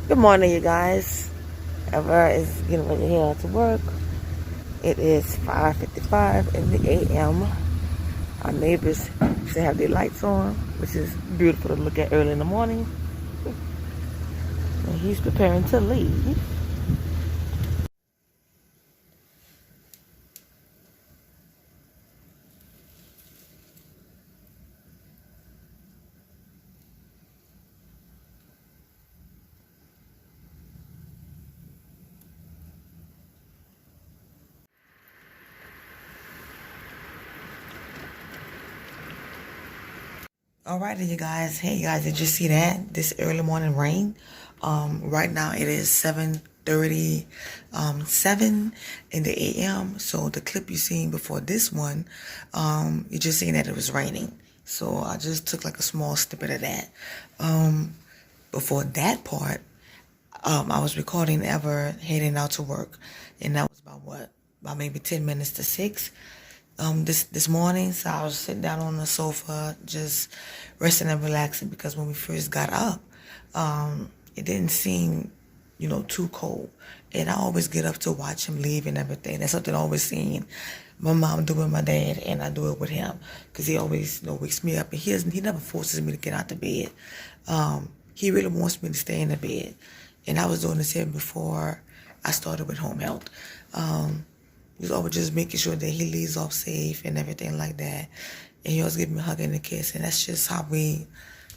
Good morning, you guys. Ever is getting ready to head out to work. It is 5:55 in the a.m. Our neighbors still have their lights on, which is beautiful to look at early in the morning. And he's preparing to leave. Alrighty, you guys. Hey, you guys, did you see that? This early morning rain. Right now it is 7:30, 7 in the a.m. So the clip you seen before this one, you just seen that it was raining. So I just took like a small snippet of that. Before that part, I was recording Ever heading out to work, and that was about what? About maybe 10 minutes to 6. This morning, so I was sitting down on the sofa, just resting and relaxing because when we first got up, it didn't seem, too cold. And I always get up to watch him leave and everything. That's something I always seen my mom do with my dad, and I do it with him because he always, wakes me up, and he never forces me to get out the bed. He really wants me to stay in the bed, and I was doing this here before I started with home health. He was always just making sure that he leaves off safe and everything like that. And he always give me a hug and a kiss. And that's just how we,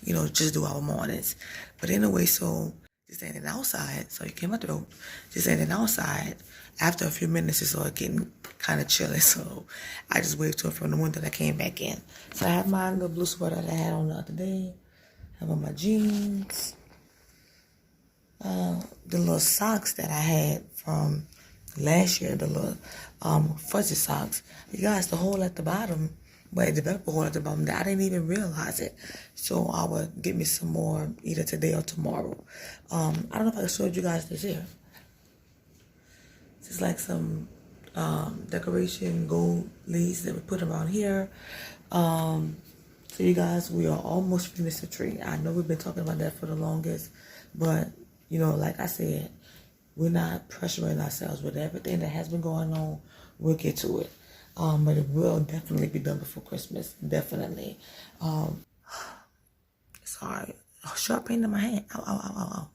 just do our mornings. But anyway, so just standing outside. So he came out the door, just standing outside. After a few minutes, it started getting kind of chilly. So I just waved to him from the window that I came back in. So I have my little blue sweater that I had on the other day. I have on my jeans. The little socks that I had from last year, the little fuzzy socks. You guys, the hole at the bottom, but it developed a hole at the bottom that I didn't even realize it. So I would get me some more either today or tomorrow. I don't know if I showed you guys this here. It's like some decoration gold leaves that we put around here. So you guys, we are almost finished the tree. I know we've been talking about that for the longest, but like I said, we're not pressuring ourselves with everything that has been going on. We'll get to it. But it will definitely be done before Christmas. Definitely. Sorry. Oh, sharp pain in my hand. Ow, ow, ow, ow, ow.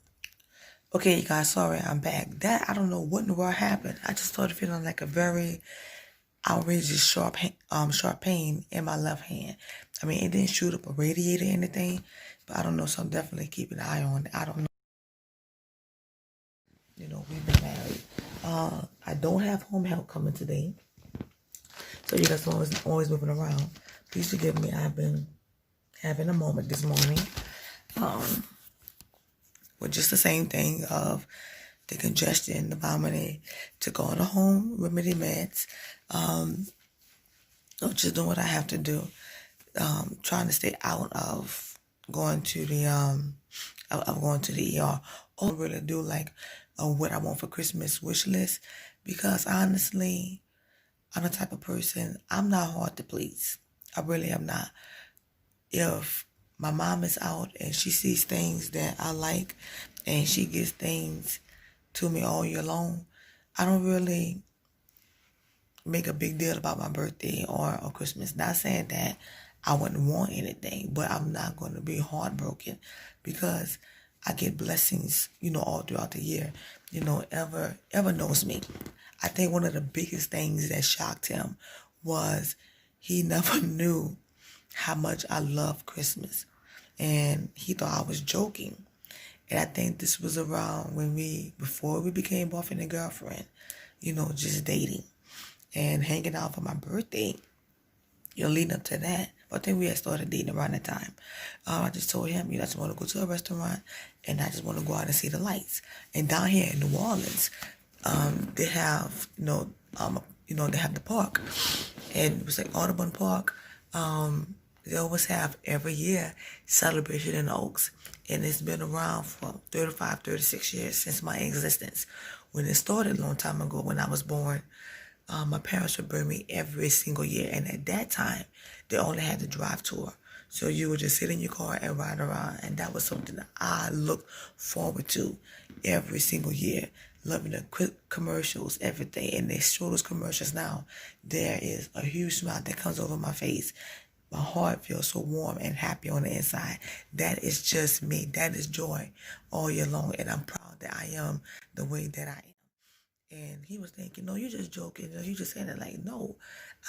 Okay, you guys, sorry, I'm back. I don't know what in the world happened. I just started feeling like a very outrageous sharp pain in my left hand. I mean, it didn't shoot up a radiator or anything, but I don't know, so I'm definitely keeping an eye on it. I don't know. We've been married. I don't have home health coming today. So you guys are always moving around. Please forgive me. I've been having a moment this morning. With just the same thing of the congestion, the vomiting, to go on the home remedy meds. Just doing what I have to do. Trying to stay out of going to the ER. Or really do like what I want for Christmas wish list, because honestly, I'm the type of person, I'm not hard to please. I really am not. If my mom is out and she sees things that I like and she gives things to me all year long, I don't really make a big deal about my birthday or Christmas. Not saying that I wouldn't want anything, but I'm not going to be heartbroken because I get blessings, all throughout the year. Ever knows me. I think one of the biggest things that shocked him was he never knew how much I love Christmas. And he thought I was joking. And I think this was around before we became boyfriend and girlfriend, just dating and hanging out for my birthday. Leading up to that, I think we had started dating around that time. I just told him, I just want to go to a restaurant and I just want to go out and see the lights. And down here in New Orleans, they have, they have the park. And it was like Audubon Park. They always have every year celebration in Oaks. And it's been around for 35, 36 years since my existence. When it started a long time ago, when I was born, my parents would bring me every single year. And at that time, they only had the drive tour. So you would just sit in your car and ride around. And that was something that I look forward to every single year. Loving the quick commercials, everything. And they show those commercials now. There is a huge smile that comes over my face. My heart feels so warm and happy on the inside. That is just me. That is joy all year long. And I'm proud that I am the way that I am. And he was thinking, no, you're just joking. You just saying it. Like, no,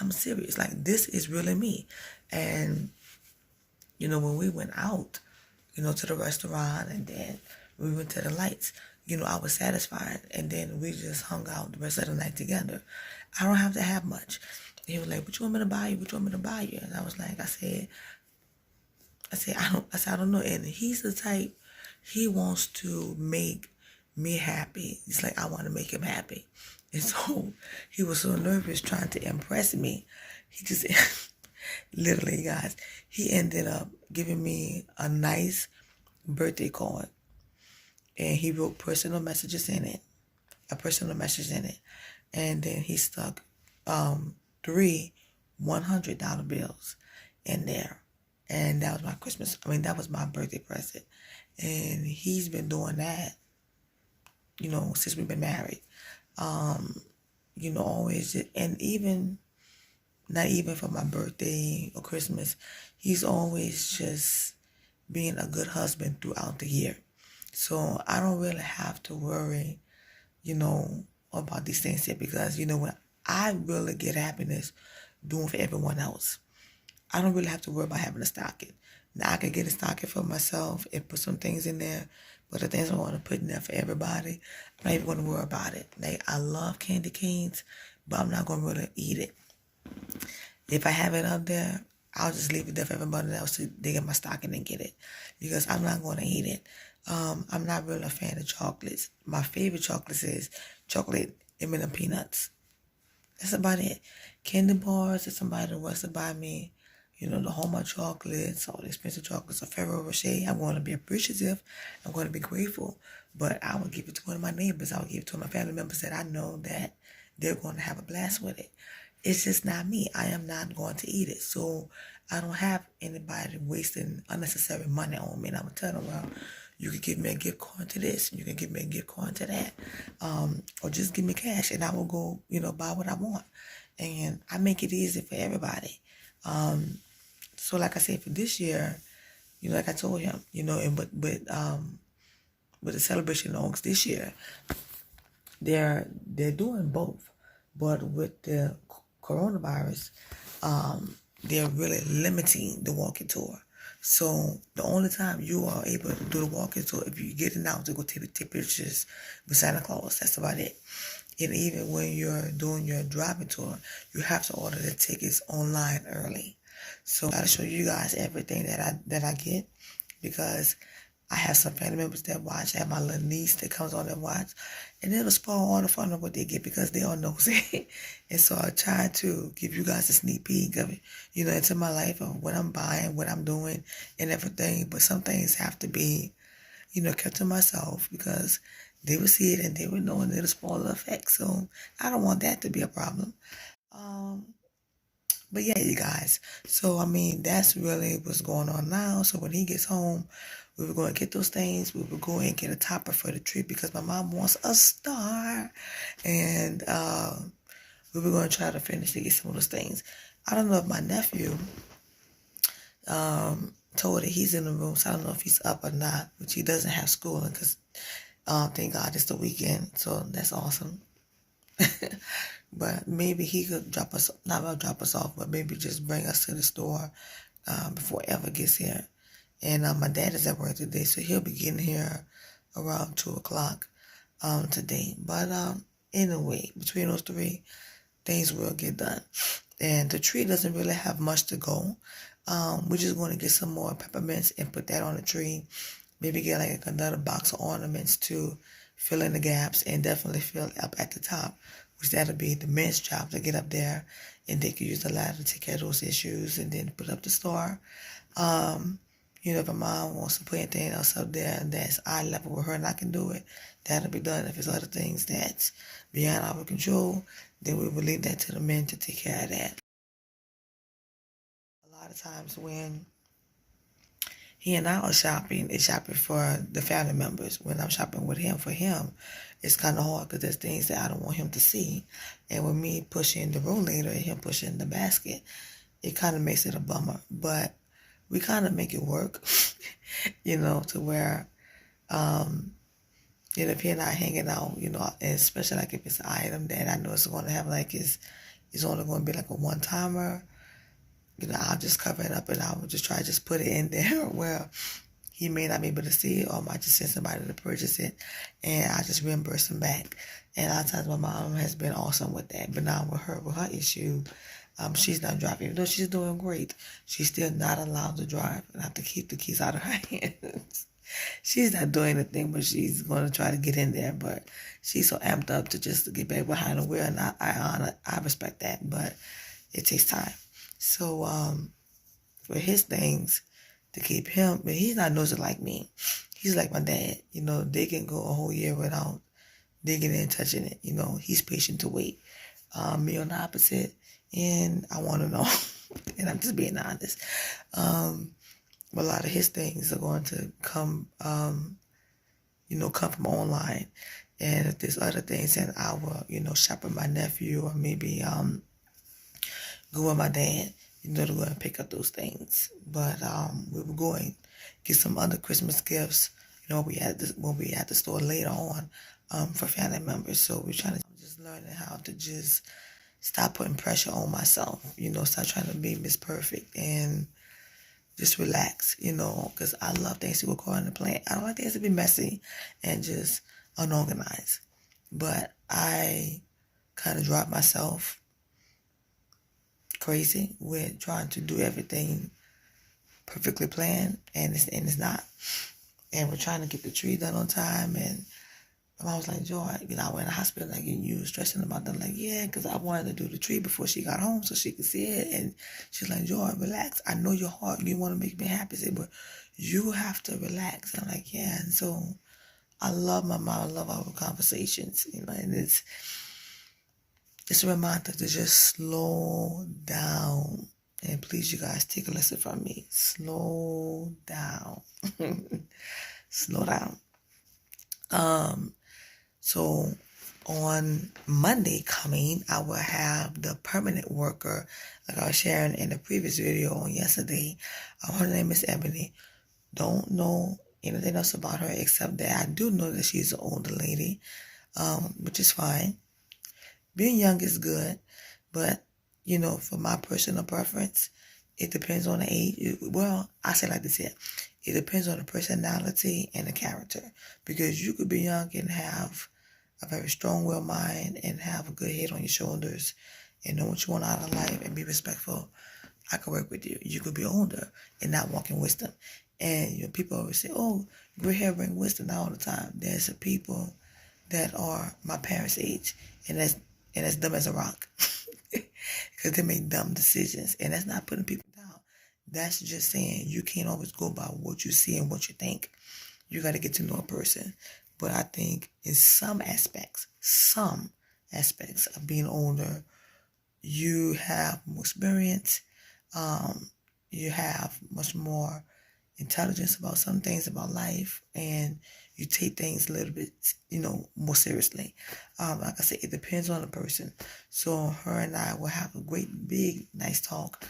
I'm serious. Like, this is really me. And, when we went out, to the restaurant and then we went to the lights, I was satisfied. And then we just hung out the rest of the night together. I don't have to have much. He was like, what you want me to buy you? What you want me to buy you? And I was like, I don't know. And he's the type, he wants to make me happy. It's like I want to make him happy. And so he was so nervous trying to impress me. He just, literally, guys, he ended up giving me a nice birthday card. And he wrote personal messages in it, a personal message in it. And then he stuck 3 $100 bills in there. And that was that was my birthday present. And he's been doing that, since we've been married. Always, and even, not even for my birthday or Christmas, he's always just being a good husband throughout the year. So I don't really have to worry, about these things here because, when I really get happiness doing for everyone else. I don't really have to worry about having a stocking. Now I can get a stocking for myself and put some things in there, but the things I want to put in there for everybody, I'm not even going to worry about it. Like, I love candy canes, but I'm not going to really eat it. If I have it up there, I'll just leave it there for everybody else to dig in my stocking and get it because I'm not going to eat it. I'm not really a fan of chocolates. My favorite chocolates is chocolate M&M peanuts. That's about it. Candy bars, if somebody wants to buy me, the Hallmark chocolates, all the expensive chocolates, or Ferrero Rocher, I'm going to be appreciative. I'm going to be grateful. But I will give it to one of my neighbors. I will give it to my family members that I know that they're going to have a blast with it. It's just not me. I am not going to eat it. So I don't have anybody wasting unnecessary money on me. And I'm going to tell them, well, you can give me a gift card to this. You can give me a gift card to that. Or just give me cash and I will go, buy what I want. And I make it easy for everybody. So like I said, for this year, like I told him, and with the celebration of August this year, they're doing both. But with the coronavirus, they're really limiting the walking tour. So the only time you are able to do the walking tour if you get out to go take pictures with Santa Claus. That's about it. And even when you're doing your driving tour, you have to order the tickets online early. So I gotta show you guys everything that I get because I have some family members that watch. I have my little niece that comes on and watch. And it'll spoil all the fun of what they get because they all know it. And so I try to give you guys a sneak peek of it, into my life of what I'm buying, what I'm doing, and everything. But some things have to be, kept to myself because they will see it and they will know and it'll spoil the effect. So I don't want that to be a problem. But yeah, you guys. So, that's really what's going on now. So when he gets home, we were going to get those things. We will go and get a topper for the tree because my mom wants a star. And we were going to try to finish to get some of those things. I don't know if my nephew told it. He's in the room, so I don't know if he's up or not, which he doesn't have schooling because thank God it's the weekend. So that's awesome. But maybe he could drop us off, but maybe just bring us to the store before Eva gets here. And my dad is at work today, so he'll be getting here around 2 o'clock today. But anyway, between those three, things will get done. And the tree doesn't really have much to go. We're just going to get some more peppermints and put that on the tree. Maybe get like another box of ornaments to fill in the gaps and definitely fill up at the top, which that'll be the men's job to get up there and they can use the ladder to take care of those issues and then put up the star. If a mom wants to put anything else up there that's eye level with her and I can do it, that'll be done. If it's other things that's beyond our control, then we will leave that to the men to take care of that. A lot of times when he and I are shopping. It's shopping for the family members. When I'm shopping with him for him, it's kind of hard because there's things that I don't want him to see. And with me pushing the rollator and him pushing the basket, it kind of makes it a bummer. But we kind of make it work, to where, if he and I hanging out, and especially like if it's an item that I know it's going to have it's only going to be like a one-timer, I'll just cover it up and I will just try to just put it in there where he may not be able to see it, or I might just send somebody to purchase it and I just reimburse him back. And a lot of times my mom has been awesome with that. But now with her issue, she's not driving. Even though she's doing great, she's still not allowed to drive. And I have to keep the keys out of her hands. She's not doing anything, but she's going to try to get in there. But she's so amped up to just get back behind the wheel, and I respect that. But it takes time. So for his things, to keep him, but he's not nosy like me. He's like my dad. They can go a whole year without digging in, touching it. He's patient to wait. Me on the opposite, and I want to know, and I'm just being honest. A lot of his things are going to come, come from online. And if there's other things, then I will, shop with my nephew, or maybe go with my dad, to go and pick up those things. But we were going to get some other Christmas gifts, when we at the store later on, for family members. So we're trying to just learning how to just stop putting pressure on myself, stop trying to be Miss Perfect and just relax, because I love things to go according to plan. I don't like things to be messy and just unorganized. But I kind of drive myself crazy with trying to do everything perfectly planned, and it's not. And we're trying to get the tree done on time, and my mom was like, Joy, I went in the hospital, like, and you stressing about that. Like, yeah, because I wanted to do the tree before she got home so she could see it. And she's like, Joy, relax. I know your heart. You want to make me happy. I said, but you have to relax. I'm like, yeah. And so I love my mom. I love our conversations, and it's a reminder to just slow down. And please, you guys, take a lesson from me. Slow down. Slow down. So on Monday coming, I will have the permanent worker, like I was sharing in the previous video on yesterday. Her name is Ebony. Don't know anything else about her except that I do know that she's an older lady, which is fine. Being young is good, but, for my personal preference, it depends on the age. Well, I say like this here. It depends on the personality and the character, because you could be young and have a very strong-willed mind and have a good head on your shoulders and know what you want out of life and be respectful. I could work with you. You could be older and not walk in wisdom. And people always say, oh, gray hair bring wisdom. Not all the time. There's some people that are my parents' age, and that's dumb as a rock. Because they make dumb decisions. And that's not putting people down. That's just saying you can't always go by what you see and what you think. You got to get to know a person. But I think in some aspects of being older, you have more experience. You have much more intelligence about some things about life, and you take things a little bit, more seriously. Like I said, it depends on the person. So her and I will have a great, big, nice talk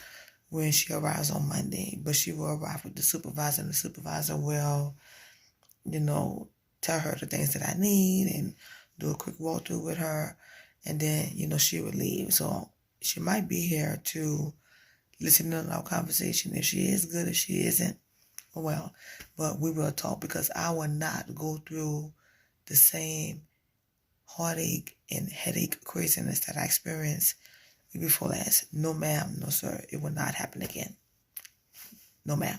when she arrives on Monday. But she will arrive with the supervisor, and the supervisor will, tell her the things that I need and do a quick walkthrough with her. And then, she will leave. So she might be here to listen to our conversation. If she is good, if she isn't, well, but we will talk, because I will not go through the same heartache and headache craziness that I experienced before last. No, ma'am. No, sir. It will not happen again. No, ma'am.